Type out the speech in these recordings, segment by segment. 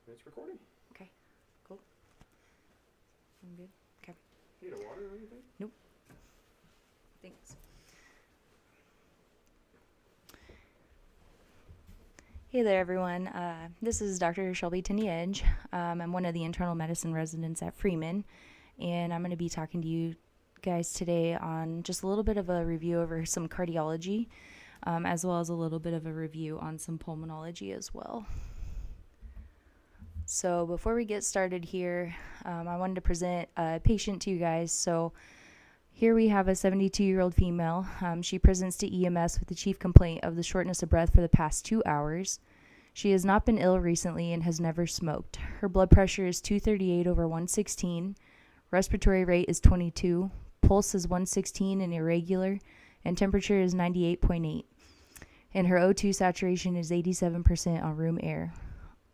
It's recording. Okay, cool. I'm good. Okay. Need a water or anything? Nope. Thanks. Hey there, everyone. This is Dr. Shelby Tinney. I'm one of the internal medicine residents at Freeman, and I'm going to be talking to you guys today on just a little bit of a review over some cardiology, as well as a little bit of a review on some pulmonology as well. So before we get started here, I wanted to present a patient to you guys. So here we have a 72-year-old female. She presents to EMS with the chief complaint of the shortness of breath for the past 2 hours. She has not been ill recently and has never smoked. Her blood pressure is 238 over 116. Respiratory rate is 22. Pulse is 116 and irregular, and temperature is 98.8. And her O2 saturation is 87% on room air.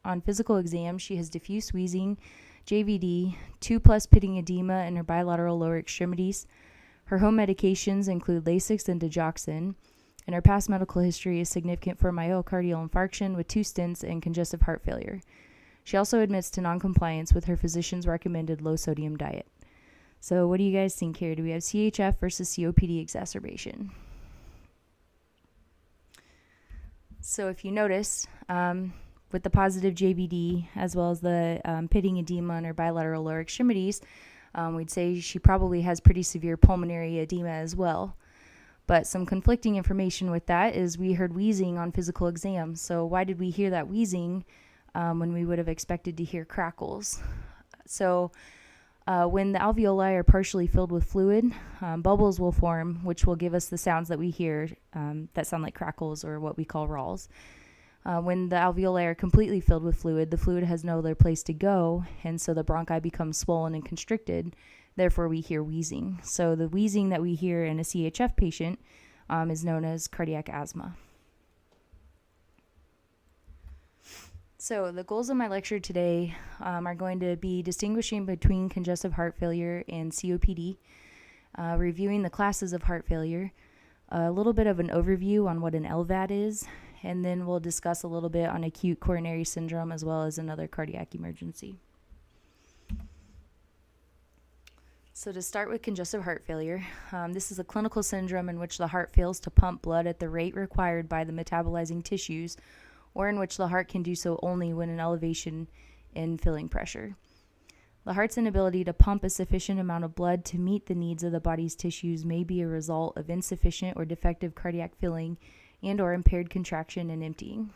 On physical exam, she has diffuse wheezing, JVD, 2+ pitting edema in her bilateral lower extremities. Her home medications include Lasix and digoxin, and her past medical history is significant for myocardial infarction with 2 stents and congestive heart failure. She also admits to noncompliance with her physician's recommended low-sodium diet. So what do you guys think here? Do we have CHF versus COPD exacerbation? So if you notice, with the positive JVD as well as the pitting edema on her bilateral lower extremities, we'd say she probably has pretty severe pulmonary edema as well. But some conflicting information with that is we heard wheezing on physical exam. So why did we hear that wheezing when we would have expected to hear crackles? So when the alveoli are partially filled with fluid, bubbles will form, which will give us the sounds that we hear that sound like crackles or what we call ralls. When the alveoli are completely filled with fluid, the fluid has no other place to go, and so the bronchi become swollen and constricted. Therefore, we hear wheezing. So the wheezing that we hear in a CHF patient is known as cardiac asthma. So the goals of my lecture today are going to be distinguishing between congestive heart failure and COPD, reviewing the classes of heart failure, a little bit of an overview on what an LVAD is, and then we'll discuss a little bit on acute coronary syndrome as well as another cardiac emergency. So to start with congestive heart failure, this is a clinical syndrome in which the heart fails to pump blood at the rate required by the metabolizing tissues, or in which the heart can do so only when an elevation in filling pressure. The heart's inability to pump a sufficient amount of blood to meet the needs of the body's tissues may be a result of insufficient or defective cardiac filling and or impaired contraction and emptying.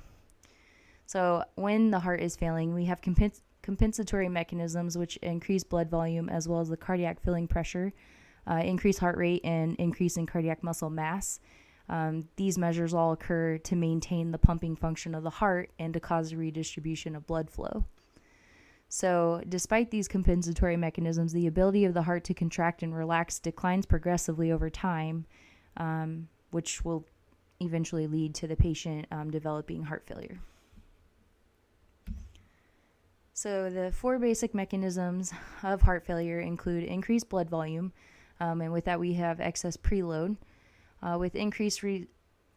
So when the heart is failing, we have compensatory mechanisms which increase blood volume as well as the cardiac filling pressure, increase heart rate, and increase in cardiac muscle mass. These measures all occur to maintain the pumping function of the heart and to cause a redistribution of blood flow. So despite these compensatory mechanisms, the ability of the heart to contract and relax declines progressively over time, which will eventually lead to the patient developing heart failure. So the 4 basic mechanisms of heart failure include increased blood volume, and with that we have excess preload. With increased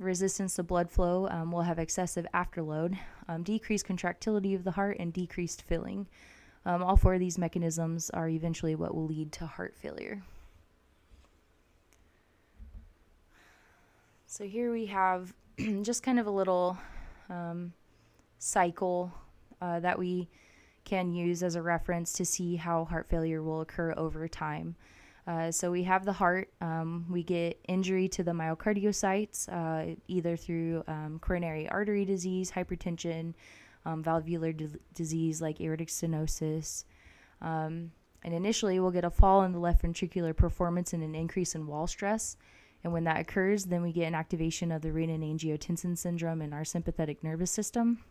resistance to blood flow, we'll have excessive afterload, decreased contractility of the heart, and decreased filling. All 4 of these mechanisms are eventually what will lead to heart failure. So here we have just kind of a little cycle that we can use as a reference to see how heart failure will occur over time. So we have the heart. We get injury to the myocardiocytes, either through coronary artery disease, hypertension, valvular disease like aortic stenosis. And initially, we'll get a fall in the left ventricular performance and an increase in wall stress. And when that occurs, then we get an activation of the renin-angiotensin syndrome in our sympathetic nervous system.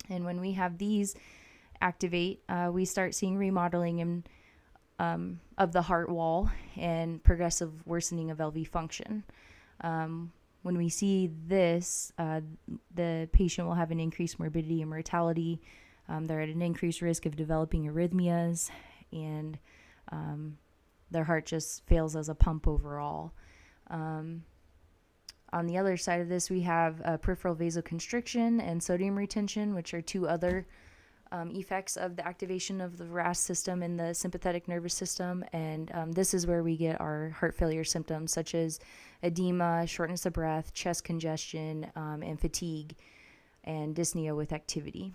And when we have these activate, we start seeing remodeling of the heart wall and progressive worsening of LV function. When we see this, the patient will have an increased morbidity and mortality. They're at an increased risk of developing arrhythmias, and their heart just fails as a pump overall. On the other side of this, we have peripheral vasoconstriction and sodium retention, which are 2 other effects of the activation of the RAS system in the sympathetic nervous system, and this is where we get our heart failure symptoms such as edema, shortness of breath, chest congestion, and fatigue, and dyspnea with activity.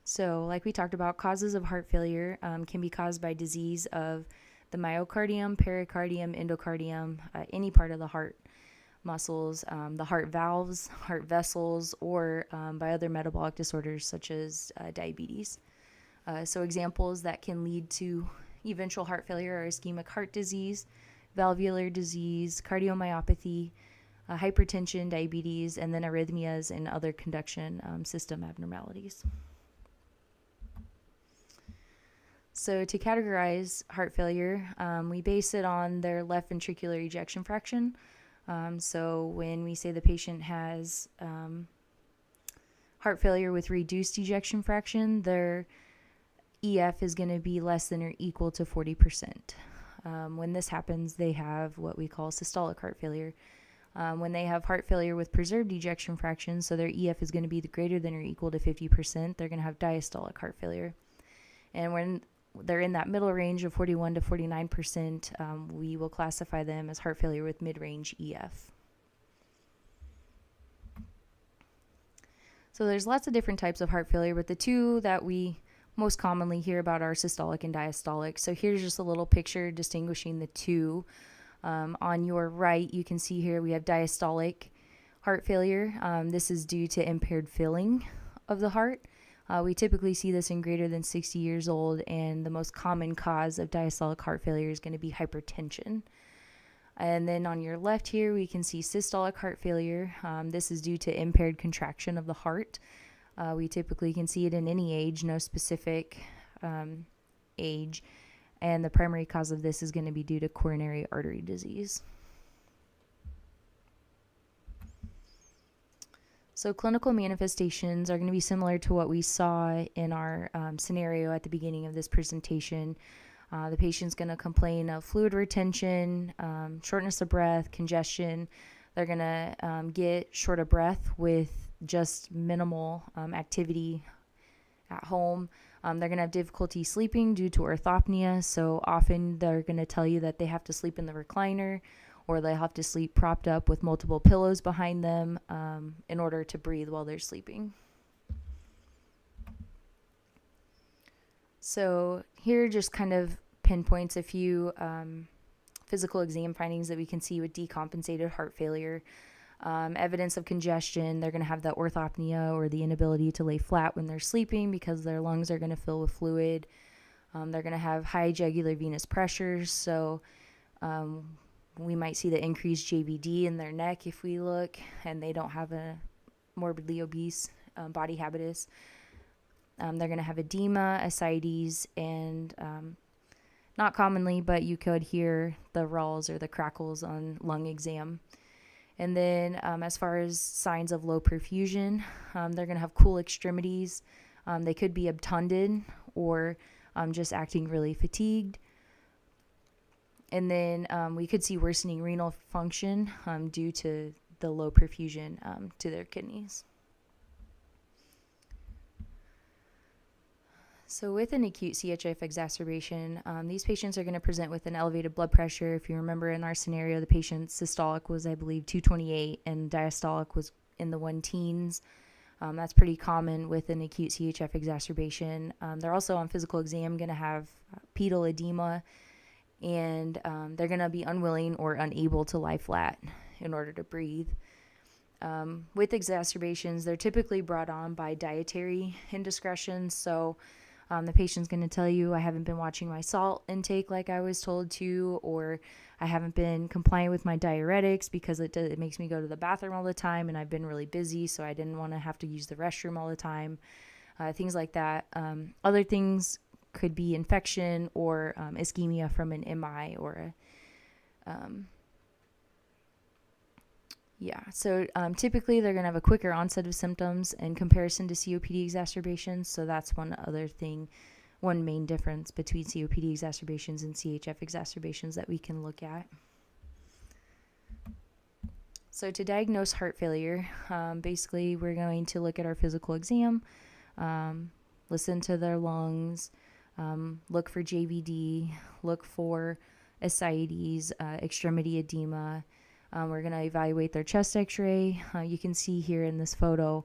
So like we talked about, causes of heart failure can be caused by disease of the myocardium, pericardium, endocardium, any part of the heart muscles, the heart valves, heart vessels, or by other metabolic disorders such as diabetes. So examples that can lead to eventual heart failure are ischemic heart disease, valvular disease, cardiomyopathy, hypertension, diabetes, and then arrhythmias and other conduction system abnormalities. So to categorize heart failure, we base it on their left ventricular ejection fraction. So when we say the patient has heart failure with reduced ejection fraction, their EF is going to be less than or equal to 40%. When this happens, they have what we call systolic heart failure. When they have heart failure with preserved ejection fraction, so their EF is going to be greater than or equal to 50%, they're going to have diastolic heart failure. And when they're in that middle range of 41 to 49%, we will classify them as heart failure with mid-range EF. So there's lots of different types of heart failure, but the two that we most commonly hear about are systolic and diastolic. So here's just a little picture distinguishing the two. On your right, you can see here we have diastolic heart failure. This is due to impaired filling of the heart. We typically see this in greater than 60 years old, and the most common cause of diastolic heart failure is going to be hypertension. And then on your left here, we can see systolic heart failure. This is due to impaired contraction of the heart. We typically can see it in any age, no specific age, and the primary cause of this is going to be due to coronary artery disease. So clinical manifestations are going to be similar to what we saw in our scenario at the beginning of this presentation. The patient's going to complain of fluid retention, shortness of breath, congestion. They're going to get short of breath with just minimal activity at home. They're going to have difficulty sleeping due to orthopnea. So often they're going to tell you that they have to sleep in the recliner, or they have to sleep propped up with multiple pillows behind them in order to breathe while they're sleeping. So here just kind of pinpoints a few physical exam findings that we can see with decompensated heart failure. Evidence of congestion, they're going to have the orthopnea or the inability to lay flat when they're sleeping because their lungs are going to fill with fluid. They're going to have high jugular venous pressures, so we might see the increased JVD in their neck if we look, and they don't have a morbidly obese body habitus. They're going to have edema, ascites, and not commonly, but you could hear the ralls or the crackles on lung exam. And then as far as signs of low perfusion, they're going to have cool extremities. They could be obtunded or just acting really fatigued. And then we could see worsening renal function due to the low perfusion to their kidneys. So with an acute CHF exacerbation, these patients are going to present with an elevated blood pressure. If you remember in our scenario, the patient's systolic was, I believe, 228 and diastolic was in the 110s. That's pretty common with an acute CHF exacerbation. They're also on physical exam going to have pedal edema, and they're going to be unwilling or unable to lie flat in order to breathe. With exacerbations, they're typically brought on by dietary indiscretions. So the patient's going to tell you, I haven't been watching my salt intake like I was told to, or I haven't been compliant with my diuretics because it makes me go to the bathroom all the time, and I've been really busy, so I didn't want to have to use the restroom all the time, things like that. Other things could be infection or ischemia from an MI or So typically they're going to have a quicker onset of symptoms in comparison to COPD exacerbations. So that's one main difference between COPD exacerbations and CHF exacerbations that we can look at. So to diagnose heart failure, basically we're going to look at our physical exam, listen to their lungs, look for JVD, look for ascites, extremity edema. We're going to evaluate their chest x-ray. You can see here in this photo,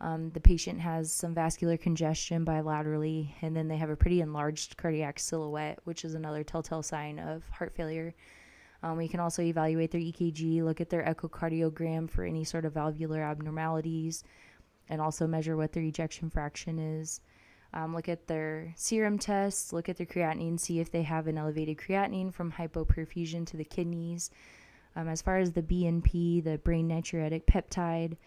the patient has some vascular congestion bilaterally, and then they have a pretty enlarged cardiac silhouette, which is another telltale sign of heart failure. We can also evaluate their EKG, look at their echocardiogram for any sort of valvular abnormalities, and also measure what their ejection fraction is. Look at their serum tests, look at their creatinine, see if they have an elevated creatinine from hypoperfusion to the kidneys. As far as the BNP, the brain natriuretic peptide,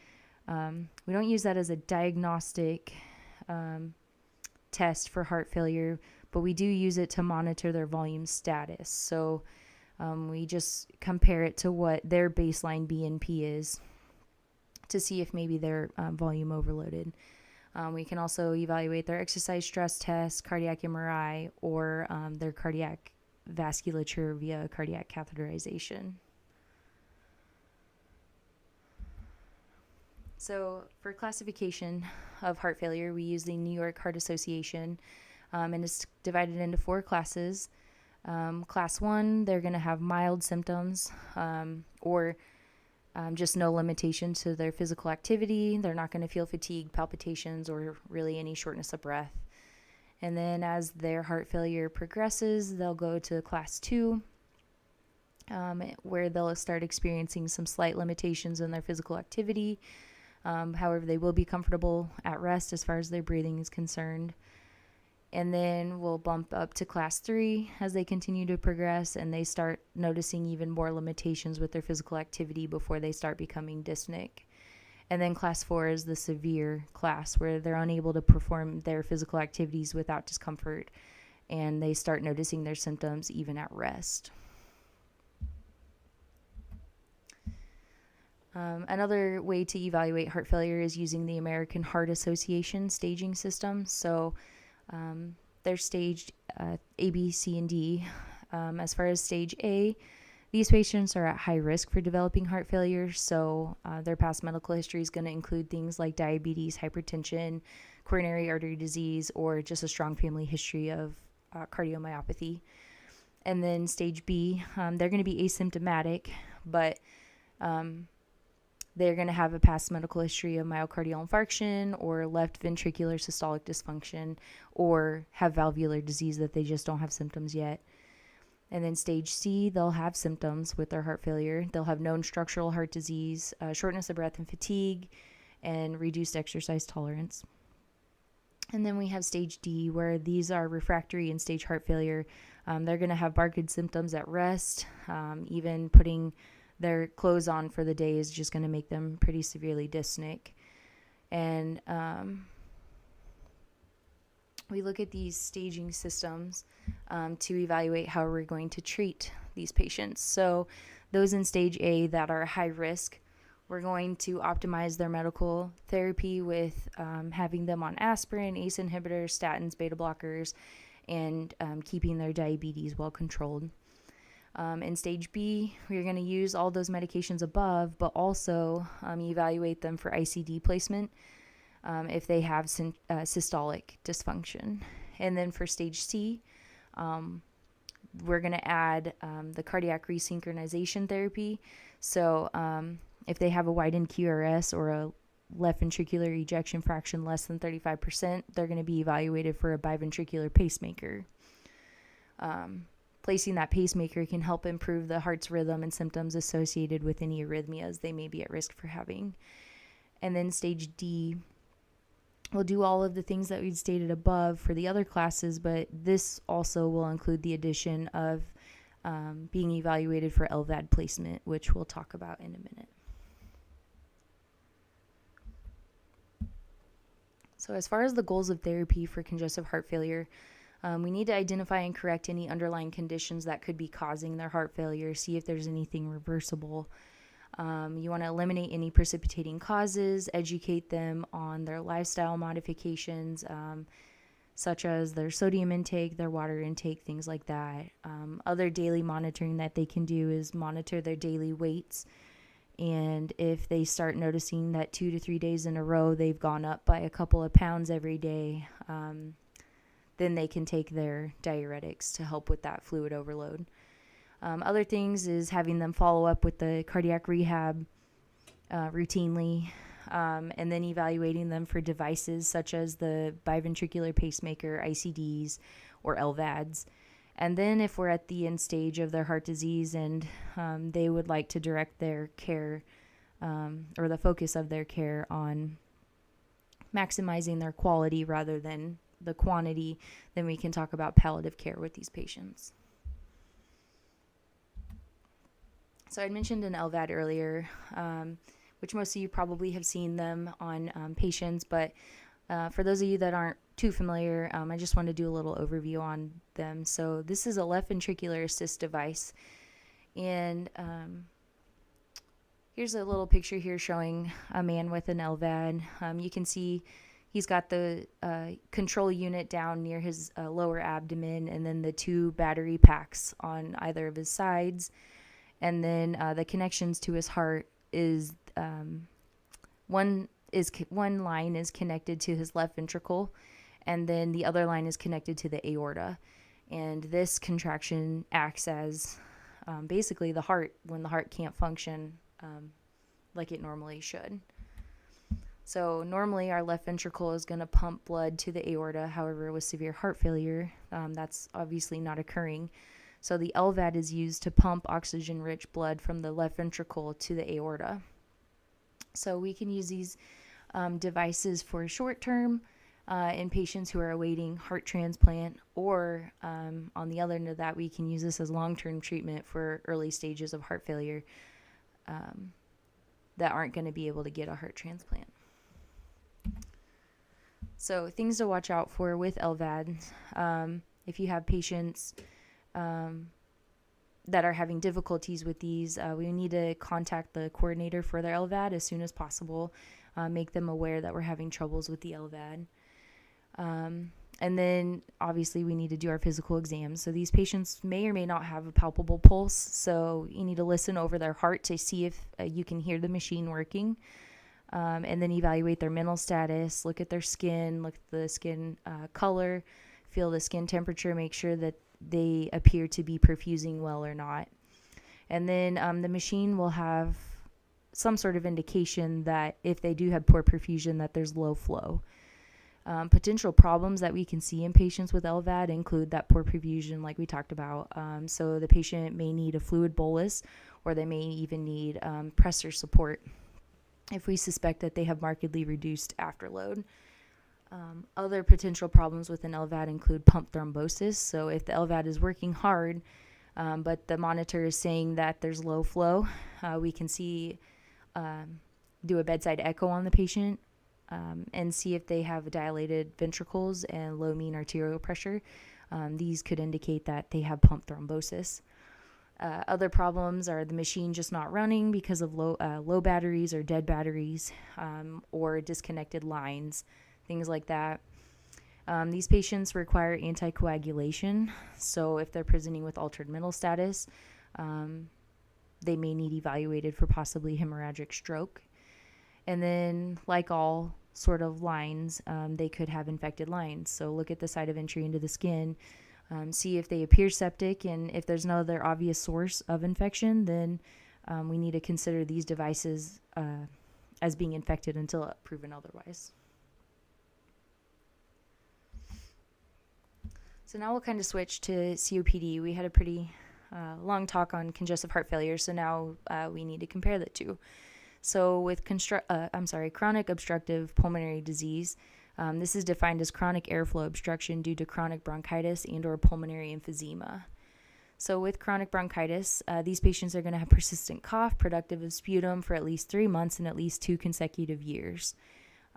we don't use that as a diagnostic test for heart failure, but we do use it to monitor their volume status. So we just compare it to what their baseline BNP is to see if maybe they're volume overloaded. We can also evaluate their exercise stress test, cardiac MRI, or their cardiac vasculature via cardiac catheterization. So for classification of heart failure, we use the New York Heart Association, and it's divided into 4 classes. Class 1, they're going to have mild symptoms or just no limitation to their physical activity. They're not going to feel fatigue, palpitations, or really any shortness of breath. And then as their heart failure progresses, they'll go to Class 2, where they'll start experiencing some slight limitations in their physical activity. However, they will be comfortable at rest as far as their breathing is concerned. And then we'll bump up to Class 3 as they continue to progress, and they start noticing even more limitations with their physical activity before they start becoming dyspneic. And then Class 4 is the severe class, where they're unable to perform their physical activities without discomfort, and they start noticing their symptoms even at rest. Another way to evaluate heart failure is using the American Heart Association staging system. So they're staged A, B, C, and D. As far as stage A, these patients are at high risk for developing heart failure, so their past medical history is going to include things like diabetes, hypertension, coronary artery disease, or just a strong family history of cardiomyopathy. And then stage B, they're going to be asymptomatic, but they're going to have a past medical history of myocardial infarction or left ventricular systolic dysfunction, or have valvular disease that they just don't have symptoms yet. And then stage C, they'll have symptoms with their heart failure. They'll have known structural heart disease, shortness of breath and fatigue, and reduced exercise tolerance. And then we have stage D, where these are refractory and stage heart failure. They're going to have marked symptoms at rest. Even putting their clothes on for the day is just going to make them pretty severely dyspneic. And we look at these staging systems to evaluate how we're going to treat these patients. So those in stage A that are high risk, we're going to optimize their medical therapy with having them on aspirin, ACE inhibitors, statins, beta blockers, and keeping their diabetes well controlled. In stage B, we're going to use all those medications above, but also evaluate them for ICD placement if they have systolic dysfunction. And then for stage C, we're going to add the cardiac resynchronization therapy. So if they have a widened QRS or a left ventricular ejection fraction less than 35%, they're going to be evaluated for a biventricular pacemaker. Placing that pacemaker can help improve the heart's rhythm and symptoms associated with any arrhythmias they may be at risk for having. And then stage D, we'll do all of the things that we'd stated above for the other classes, but this also will include the addition of being evaluated for LVAD placement, which we'll talk about in a minute. So as far as the goals of therapy for congestive heart failure, we need to identify and correct any underlying conditions that could be causing their heart failure, see if there's anything reversible. You want to eliminate any precipitating causes, educate them on their lifestyle modifications, such as their sodium intake, their water intake, things like that. Other daily monitoring that they can do is monitor their daily weights And if they start noticing that 2 to 3 days in a row they've gone up by a couple of pounds every day, then they can take their diuretics to help with that fluid overload. Other things is having them follow up with the cardiac rehab routinely, and then evaluating them for devices such as the biventricular pacemaker, ICDs, or LVADs. And then if we're at the end stage of their heart disease and they would like to direct their care or the focus of their care on maximizing their quality rather than the quantity, then we can talk about palliative care with these patients. So I mentioned an LVAD earlier, which most of you probably have seen them on patients, but for those of you that aren't too familiar, I just want to do a little overview on them. So this is a left ventricular assist device, and here's a little picture here showing a man with an LVAD. You can see he's got the control unit down near his lower abdomen, and then the 2 battery packs on either of his sides, and then the connections to his heart is one line is connected to his left ventricle, and then the other line is connected to the aorta. And this contraction acts as basically the heart when the heart can't function like it normally should. So normally our left ventricle is going to pump blood to the aorta. However, with severe heart failure, that's obviously not occurring. So the LVAD is used to pump oxygen-rich blood from the left ventricle to the aorta. So we can use these devices for short term in patients who are awaiting heart transplant, or on the other end of that, we can use this as long-term treatment for early stages of heart failure that aren't going to be able to get a heart transplant. So things to watch out for with LVADs. If you have patients that are having difficulties with these, we need to contact the coordinator for their LVAD as soon as possible, make them aware that we're having troubles with the LVAD. And then obviously we need to do our physical exams. So these patients may or may not have a palpable pulse, so you need to listen over their heart to see if you can hear the machine working, and then evaluate their mental status, look at their skin, look at the skin color, feel the skin temperature, make sure that they appear to be perfusing well or not. And then the machine will have some sort of indication that if they do have poor perfusion, that there's low flow. Potential problems that we can see in patients with LVAD include that poor perfusion like we talked about. So the patient may need a fluid bolus, or they may even need pressor support if we suspect that they have markedly reduced afterload. Other potential problems with an LVAD include pump thrombosis. So if the LVAD is working hard, but the monitor is saying that there's low flow, we can do a bedside echo on the patient and see if they have dilated ventricles and low mean arterial pressure. These could indicate that they have pump thrombosis. Other problems are the machine just not running because of low batteries or dead batteries, or disconnected lines, things like that. These patients require anticoagulation, so if they're presenting with altered mental status, they may need evaluated for possibly hemorrhagic stroke. And then, like all sort of lines, they could have infected lines. So look at the site of entry into the skin, see if they appear septic, and if there's no other obvious source of infection, then we need to consider these devices as being infected until proven otherwise. So now we'll kind of switch to COPD. We had a pretty long talk on congestive heart failure, so now we need to compare the two. So with chronic obstructive pulmonary disease, this is defined as chronic airflow obstruction due to chronic bronchitis and or pulmonary emphysema. So with chronic bronchitis, these patients are going to have persistent cough, productive of sputum for at least 3 months and at least 2 consecutive years.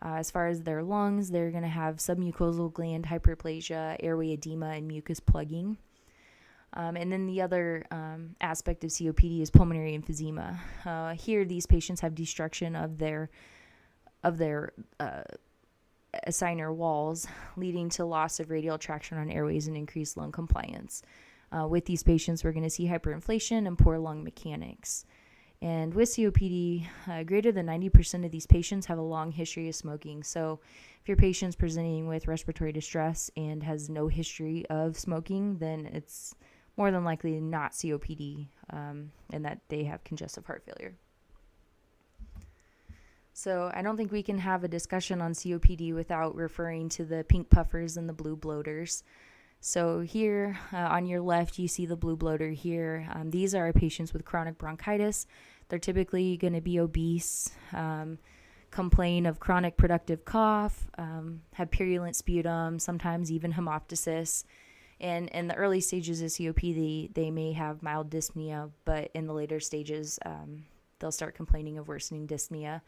As far as their lungs, they're going to have submucosal gland hyperplasia, airway edema, and mucus plugging. And then the other aspect of COPD is pulmonary emphysema. Here, these patients have destruction of their assigner walls, leading to loss of radial traction on airways and increased lung compliance. With these patients, we're going to see hyperinflation and poor lung mechanics. And with COPD, greater than 90% of these patients have a long history of smoking. So if your patient's presenting with respiratory distress and has no history of smoking, then it's more than likely not COPD, and that they have congestive heart failure. So I don't think we can have a discussion on COPD without referring to the pink puffers and the blue bloaters. So here on your left, you see the blue bloater here. These are patients with chronic bronchitis. They're typically going to be obese, complain of chronic productive cough, have purulent sputum, sometimes even hemoptysis. And in the early stages of COPD, they may have mild dyspnea, but in the later stages, they'll start complaining of worsening dyspnea.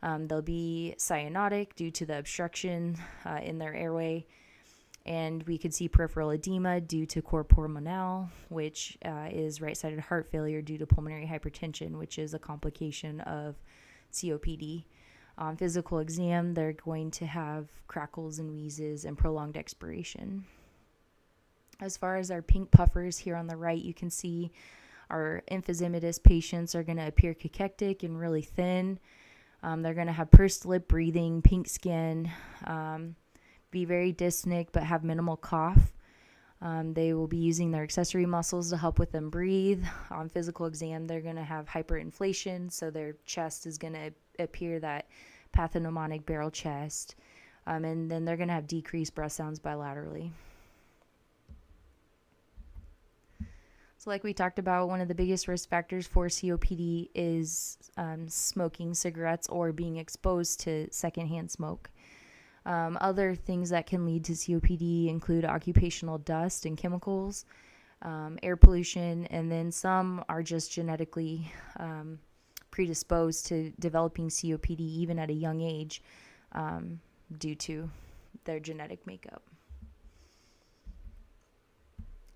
They'll be cyanotic due to the obstruction in their airway. And we could see peripheral edema due to cor pulmonale, which is right-sided heart failure due to pulmonary hypertension, which is a complication of COPD. On physical exam, they're going to have crackles and wheezes and prolonged expiration. As far as our pink puffers here on the right, you can see our emphysematous patients are going to appear cachectic and really thin. They're going to have pursed lip breathing, pink skin, be very dyspneic but have minimal cough. They will be using their accessory muscles to help with them breathe. On physical exam, they're going to have hyperinflation, so their chest is going to appear that pathognomonic barrel chest. And then they're going to have decreased breath sounds bilaterally. So like we talked about, one of the biggest risk factors for COPD is smoking cigarettes or being exposed to secondhand smoke. Other things that can lead to COPD include occupational dust and chemicals, air pollution, and then some are just genetically predisposed to developing COPD even at a young age due to their genetic makeup.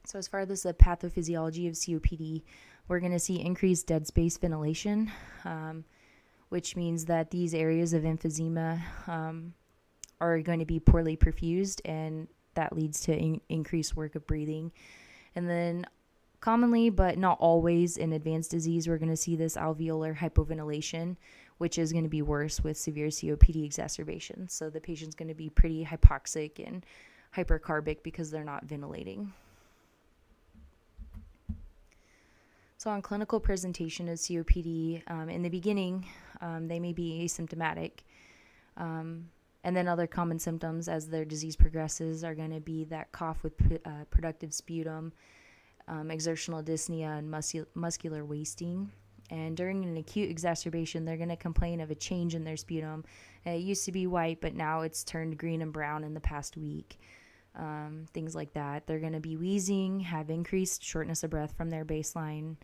So as far as the pathophysiology of COPD, we're going to see increased dead space ventilation, which means that these areas of emphysema are going to be poorly perfused, and that leads to increased work of breathing. And then commonly, but not always, in advanced disease, we're going to see this alveolar hypoventilation, which is going to be worse with severe COPD exacerbation. So the patient's going to be pretty hypoxic and hypercarbic because they're not ventilating. So on clinical presentation of COPD, in the beginning, they may be asymptomatic. And then other common symptoms as their disease progresses are going to be that cough with productive sputum, exertional dyspnea, and muscular wasting. And during an acute exacerbation, they're going to complain of a change in their sputum. It used to be white, but now it's turned green and brown in the past week. Things like that. They're going to be wheezing, have increased shortness of breath from their baseline.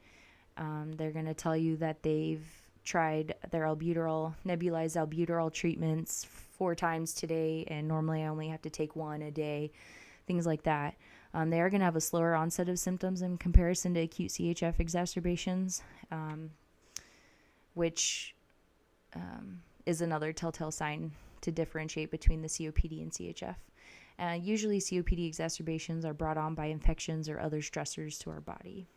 They're going to tell you that they've tried their nebulized albuterol treatments 4 times today, and normally I only have to take 1 a day, things like that. They are going to have a slower onset of symptoms in comparison to acute CHF exacerbations, which is another telltale sign to differentiate between the COPD and CHF. Usually COPD exacerbations are brought on by infections or other stressors to our body.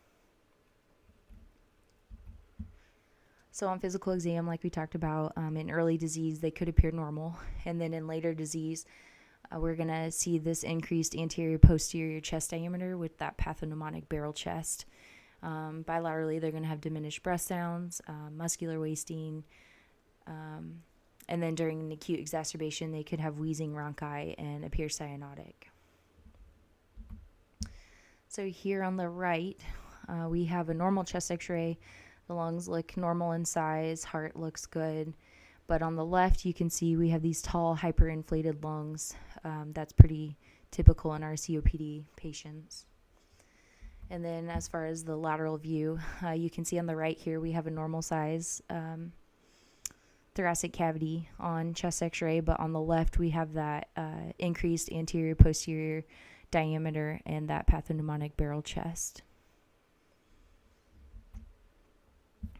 So on physical exam, like we talked about, in early disease, they could appear normal. And then in later disease, we're going to see this increased anterior-posterior chest diameter with that pathognomonic barrel chest. Bilaterally, they're going to have diminished breath sounds, muscular wasting, and then during an acute exacerbation, they could have wheezing rhonchi and appear cyanotic. So here on the right, we have a normal chest x-ray. The lungs look normal in size, heart looks good. But on the left, you can see we have these tall, hyperinflated lungs. That's pretty typical in our COPD patients. And then as far as the lateral view, you can see on the right here, we have a normal size thoracic cavity on chest x-ray, but on the left, we have that increased anterior-posterior diameter and that pathognomonic barrel chest.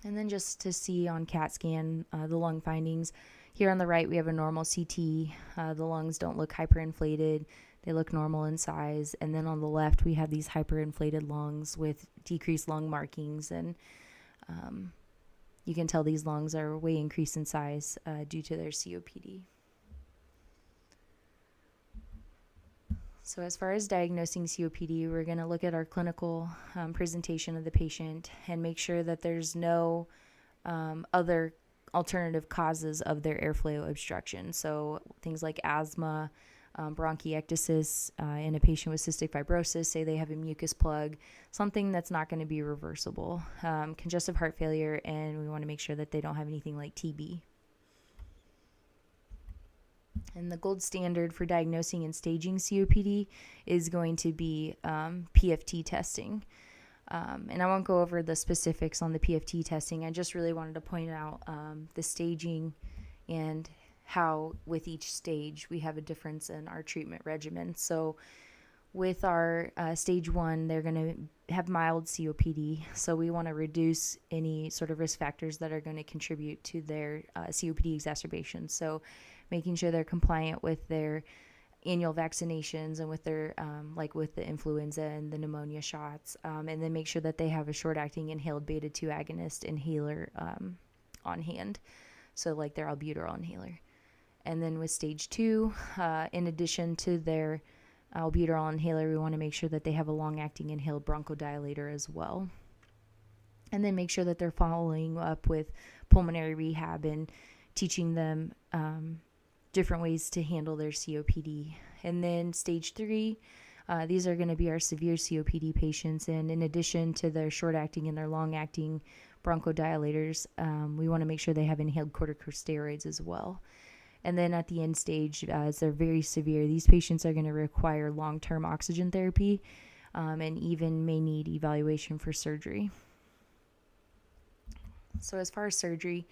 And then just to see on CAT scan the lung findings, here on the right we have a normal CT. The lungs don't look hyperinflated. They look normal in size. And then on the left we have these hyperinflated lungs with decreased lung markings and you can tell these lungs are way increased in size due to their COPD. So as far as diagnosing COPD, we're going to look at our clinical presentation of the patient and make sure that there's no other alternative causes of their airflow obstruction. So things like asthma, bronchiectasis in a patient with cystic fibrosis, say they have a mucus plug, something that's not going to be reversible, congestive heart failure, and we want to make sure that they don't have anything like TB. And the gold standard for diagnosing and staging COPD is going to be PFT testing. And I won't go over the specifics on the PFT testing. I just really wanted to point out the staging and how with each stage we have a difference in our treatment regimen. So with our stage 1, they're going to have mild COPD. So we want to reduce any sort of risk factors that are going to contribute to their COPD exacerbation. So making sure they're compliant with their annual vaccinations and with their like with the influenza and the pneumonia shots, and then make sure that they have a short-acting inhaled beta-2 agonist inhaler on hand, so like their albuterol inhaler. And then with stage 2, in addition to their albuterol inhaler, we want to make sure that they have a long-acting inhaled bronchodilator as well. And then make sure that they're following up with pulmonary rehab and teaching them different ways to handle their COPD. And then stage 3, these are going to be our severe COPD patients. And in addition to their short-acting and their long-acting bronchodilators, we want to make sure they have inhaled corticosteroids as well. And then at the end stage, as they're very severe, these patients are going to require long-term oxygen therapy and even may need evaluation for surgery. So as far as surgery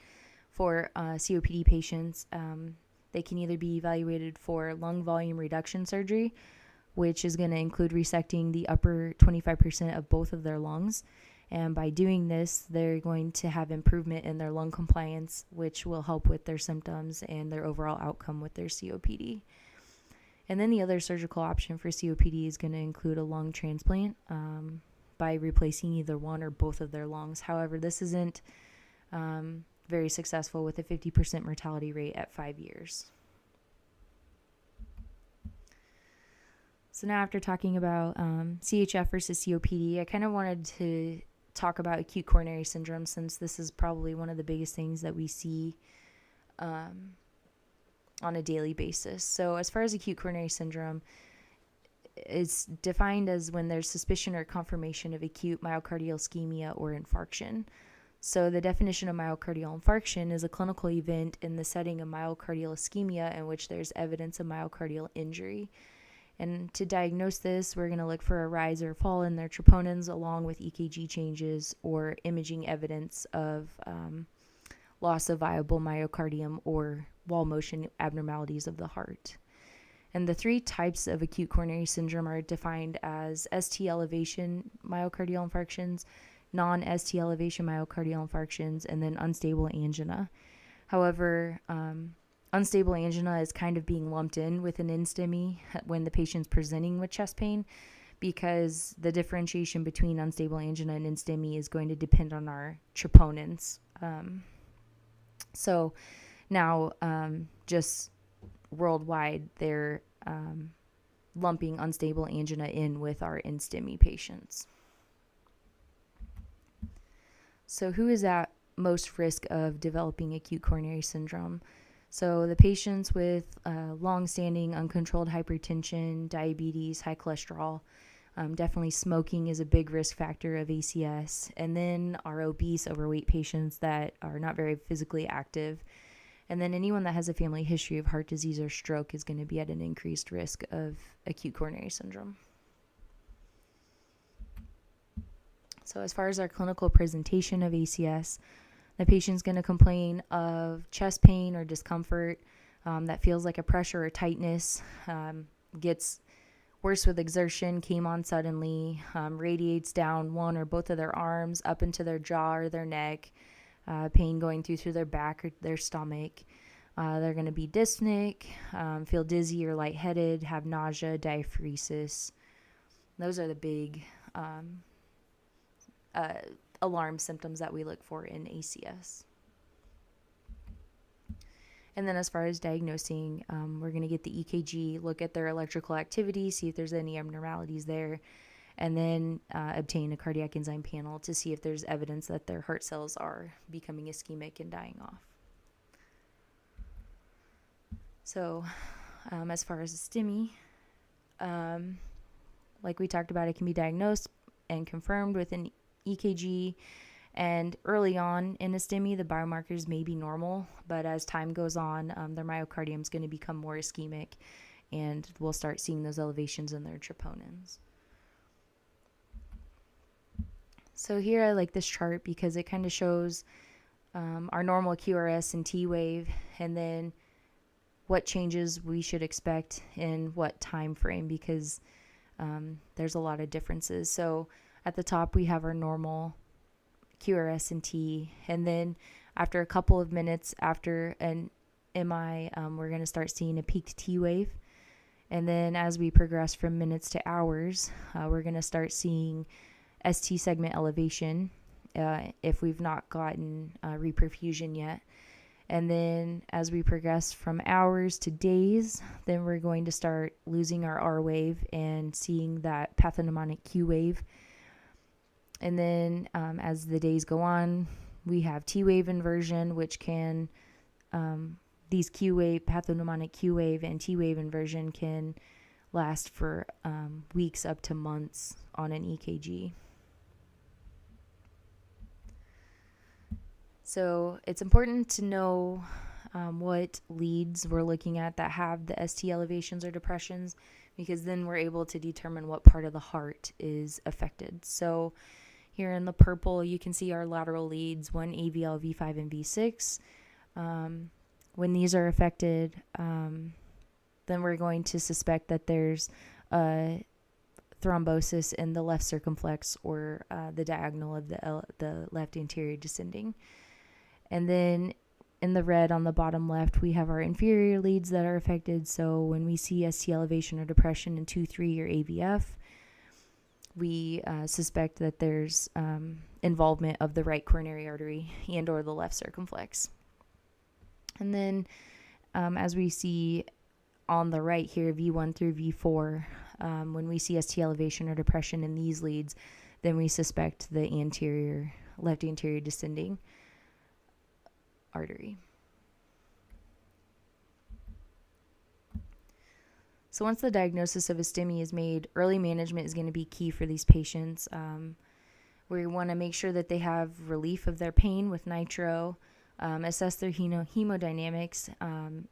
for COPD patients, they can either be evaluated for lung volume reduction surgery, which is going to include resecting the upper 25% of both of their lungs. And by doing this, they're going to have improvement in their lung compliance, which will help with their symptoms and their overall outcome with their COPD. And then the other surgical option for COPD is going to include a lung transplant by replacing either one or both of their lungs. However, this isn't very successful with a 50% mortality rate at 5 years. So now after talking about CHF versus COPD, I kind of wanted to talk about acute coronary syndrome, since this is probably one of the biggest things that we see on a daily basis. So as far as acute coronary syndrome, it's defined as when there's suspicion or confirmation of acute myocardial ischemia or infarction. So the definition of myocardial infarction is a clinical event in the setting of myocardial ischemia in which there's evidence of myocardial injury. And to diagnose this, we're going to look for a rise or fall in their troponins along with EKG changes or imaging evidence of loss of viable myocardium or wall motion abnormalities of the heart. And the 3 types of acute coronary syndrome are defined as ST elevation myocardial infarctions, non-ST elevation myocardial infarctions, and then unstable angina. However, unstable angina is kind of being lumped in with an NSTEMI when the patient's presenting with chest pain, because the differentiation between unstable angina and NSTEMI is going to depend on our troponins. So now, just worldwide, they're lumping unstable angina in with our NSTEMI patients. So who is at most risk of developing acute coronary syndrome? So the patients with long-standing uncontrolled hypertension, diabetes, high cholesterol, definitely smoking is a big risk factor of ACS. And then our obese, overweight patients that are not very physically active. And then anyone that has a family history of heart disease or stroke is going to be at an increased risk of acute coronary syndrome. So as far as our clinical presentation of ACS, the patient's going to complain of chest pain or discomfort that feels like a pressure or tightness, gets worse with exertion, came on suddenly, radiates down one or both of their arms up into their jaw or their neck, pain going through their back or their stomach. They're going to be dyspneic, feel dizzy or lightheaded, have nausea, diaphoresis. Those are the big alarm symptoms that we look for in ACS. And then as far as diagnosing, we're going to get the EKG, look at their electrical activity, see if there's any abnormalities there, and then obtain a cardiac enzyme panel to see if there's evidence that their heart cells are becoming ischemic and dying off. So as far as a STEMI, like we talked about, it can be diagnosed and confirmed with an EKG. And early on in a STEMI, the biomarkers may be normal, but as time goes on, their myocardium is going to become more ischemic, and we'll start seeing those elevations in their troponins. So here I like this chart because it kind of shows our normal QRS and T wave, and then what changes we should expect in what time frame, because there's a lot of differences. So at the top we have our normal QRS and T, and then after a couple of minutes after an MI, we're going to start seeing a peaked T wave, and then as we progress from minutes to hours, we're going to start seeing ST segment elevation if we've not gotten reperfusion yet. And then as we progress from hours to days, then we're going to start losing our R wave and seeing that pathognomonic Q wave. And then as the days go on, we have T wave inversion, which can, these Q wave, pathognomonic Q wave and T wave inversion can last for weeks up to months on an EKG. So it's important to know what leads we're looking at that have the ST elevations or depressions, because then we're able to determine what part of the heart is affected. So here in the purple, you can see our lateral leads, 1 AVL, V5, and V6. When these are affected, then we're going to suspect that there's a thrombosis in the left circumflex or the diagonal of the left anterior descending. And then in the red on the bottom left, we have our inferior leads that are affected. So when we see ST elevation or depression in 2, 3, or AVF, we suspect that there's involvement of the right coronary artery and or the left circumflex. And then as we see on the right here, V1 through V4, when we see ST elevation or depression in these leads, then we suspect the left anterior descending artery. So once the diagnosis of a STEMI is made, early management is going to be key for these patients. We want to make sure that they have relief of their pain with nitro, assess their hemodynamics,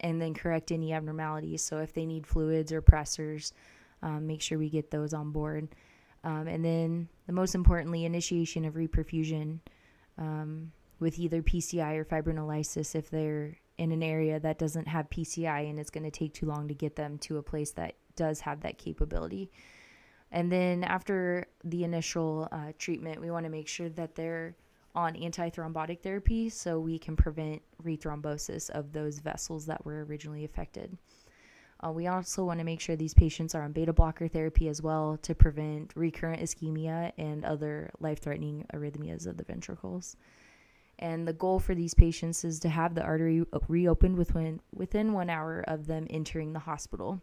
and then correct any abnormalities. So if they need fluids or pressors, make sure we get those on board. And then the most importantly, initiation of reperfusion with either PCI or fibrinolysis if they're in an area that doesn't have PCI and it's going to take too long to get them to a place that does have that capability. And then after the initial treatment, we want to make sure that they're on antithrombotic therapy so we can prevent rethrombosis of those vessels that were originally affected. We also want to make sure these patients are on beta blocker therapy as well to prevent recurrent ischemia and other life-threatening arrhythmias of the ventricles. And the goal for these patients is to have the artery reopened within 1 hour of them entering the hospital.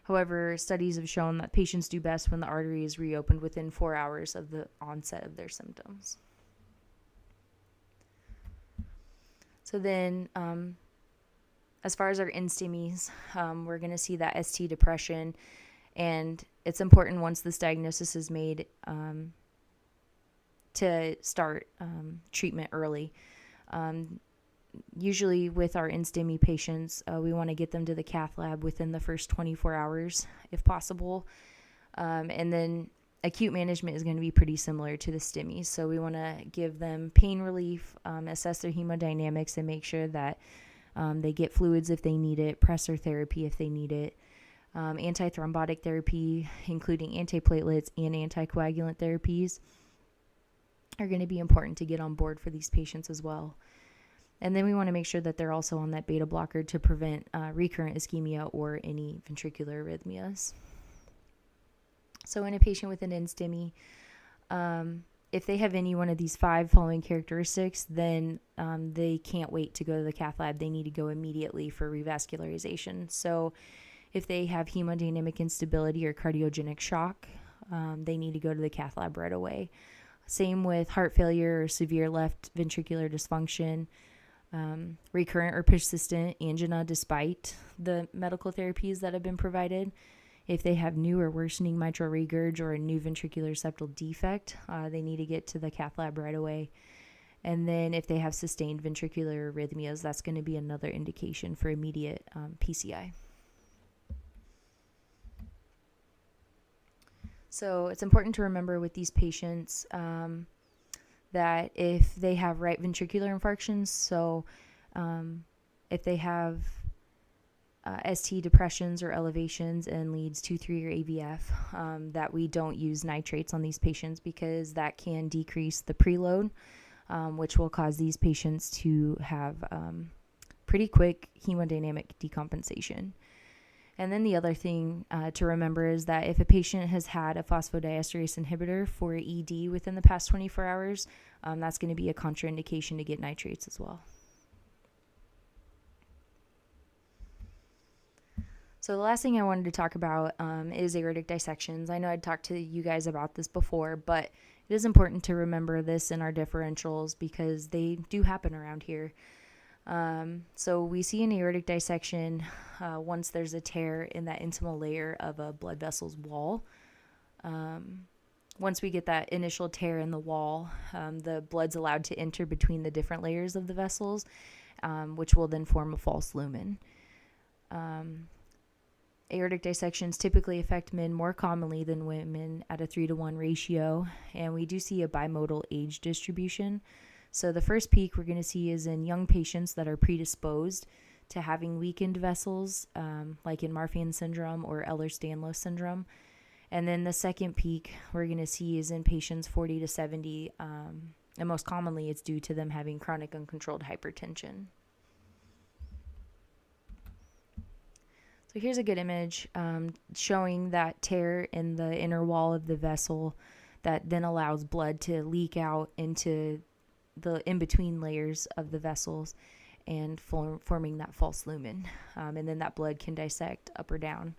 However, studies have shown that patients do best when the artery is reopened within 4 hours of the onset of their symptoms. So then, as far as our NSTEMIs, we're going to see that ST depression, and it's important once this diagnosis is made to start treatment early. Usually with our NSTEMI patients, we want to get them to the cath lab within the first 24 hours if possible. And then acute management is going to be pretty similar to the STEMIs. So we want to give them pain relief, assess their hemodynamics, and make sure that they get fluids if they need it, pressor therapy if they need it, antithrombotic therapy, including antiplatelets and anticoagulant therapies, are going to be important to get on board for these patients as well. And then we want to make sure that they're also on that beta blocker to prevent recurrent ischemia or any ventricular arrhythmias. So in a patient with an NSTEMI, if they have any one of these 5 following characteristics, then they can't wait to go to the cath lab. They need to go immediately for revascularization. So if they have hemodynamic instability or cardiogenic shock, they need to go to the cath lab right away. Same with heart failure or severe left ventricular dysfunction, recurrent or persistent angina despite the medical therapies that have been provided. If they have new or worsening mitral regurg or a new ventricular septal defect, they need to get to the cath lab right away. And then if they have sustained ventricular arrhythmias, that's going to be another indication for immediate PCI. So it's important to remember with these patients that if they have right ventricular infarctions, so if they have ST depressions or elevations and leads 2-3 or AVF, that we don't use nitrates on these patients because that can decrease the preload, which will cause these patients to have pretty quick hemodynamic decompensation. And then the other thing to remember is that if a patient has had a phosphodiesterase inhibitor for ED within the past 24 hours, that's going to be a contraindication to get nitrates as well. So the last thing I wanted to talk about is aortic dissections. I know I'd talked to you guys about this before, but it is important to remember this in our differentials because they do happen around here. So we see an aortic dissection once there's a tear in that intimal layer of a blood vessel's wall. Once we get that initial tear in the wall, the blood's allowed to enter between the different layers of the vessels, which will then form a false lumen. Aortic dissections typically affect men more commonly than women at a 3-to-1 ratio, and we do see a bimodal age distribution. So the first peak we're going to see is in young patients that are predisposed to having weakened vessels, like in Marfan syndrome or Ehlers-Danlos syndrome. And then the second peak we're going to see is in patients 40 to 70, and most commonly it's due to them having chronic uncontrolled hypertension. So here's a good image showing that tear in the inner wall of the vessel that then allows blood to leak out into the in-between layers of the vessels and forming that false lumen. And then that blood can dissect up or down.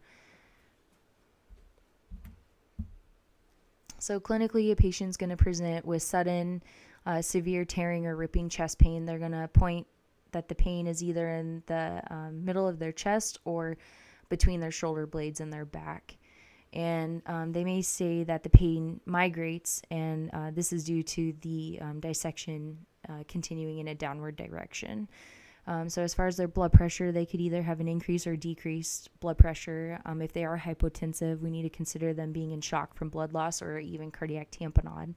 So clinically, a patient's going to present with sudden, severe tearing or ripping chest pain. They're going to point that the pain is either in the middle of their chest or between their shoulder blades and their back. And they may say that the pain migrates, and this is due to the dissection continuing in a downward direction. So as far as their blood pressure, they could either have an increased or decreased blood pressure. If they are hypotensive, we need to consider them being in shock from blood loss or even cardiac tamponade.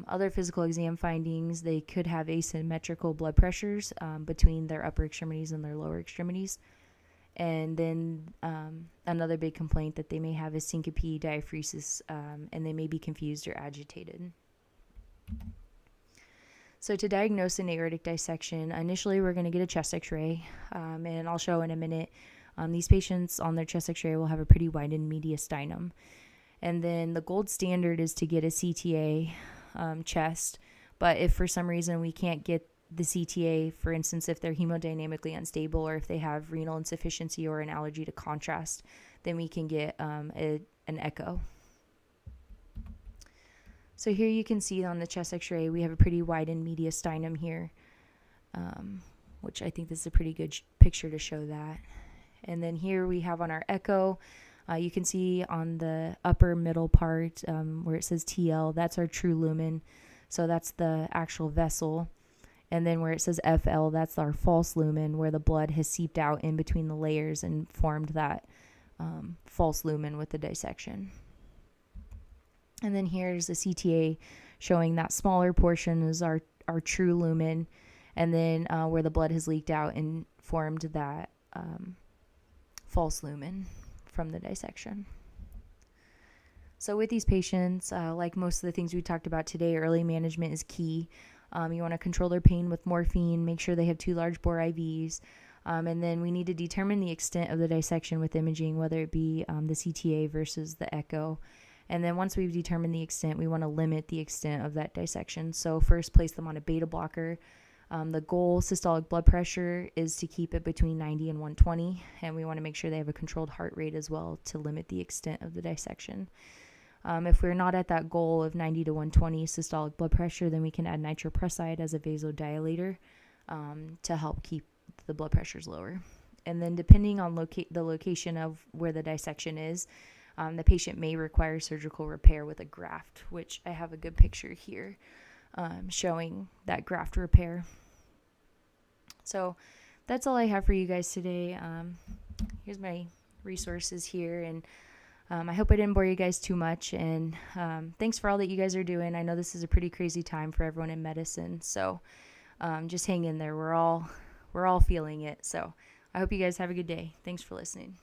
Other physical exam findings, they could have asymmetrical blood pressures between their upper extremities and their lower extremities. And then another big complaint that they may have is syncope, diaphoresis, and they may be confused or agitated. So to diagnose an aortic dissection, initially we're going to get a chest x-ray, and I'll show in a minute. These patients on their chest x-ray will have a pretty widened mediastinum. And then the gold standard is to get a CTA chest, but if for some reason we can't get the CTA, for instance, if they're hemodynamically unstable or if they have renal insufficiency or an allergy to contrast, then we can get an echo. So here you can see on the chest x-ray, we have a pretty widened mediastinum here, which I think this is a pretty good picture to show that. And then here we have on our echo, you can see on the upper middle part where it says TL, that's our true lumen. So that's the actual vessel. And then where it says FL, that's our false lumen, where the blood has seeped out in between the layers and formed that false lumen with the dissection. And then here's the CTA showing that smaller portion is our true lumen, and then where the blood has leaked out and formed that false lumen from the dissection. So with these patients, like most of the things we talked about today, early management is key. You want to control their pain with morphine, make sure they have 2 large bore IVs, and then we need to determine the extent of the dissection with imaging, whether it be the CTA versus the echo. And then once we've determined the extent, we want to limit the extent of that dissection. So first, place them on a beta blocker. The goal systolic blood pressure is to keep it between 90 and 120, and we want to make sure they have a controlled heart rate as well to limit the extent of the dissection. If we're not at that goal of 90 to 120 systolic blood pressure, then we can add nitroprusside as a vasodilator to help keep the blood pressures lower. And then depending on the location of where the dissection is, the patient may require surgical repair with a graft, which I have a good picture here showing that graft repair. So that's all I have for you guys today. Here's my resources here, and I hope I didn't bore you guys too much, and thanks for all that you guys are doing. I know this is a pretty crazy time for everyone in medicine, so just hang in there. We're all feeling it. So I hope you guys have a good day. Thanks for listening.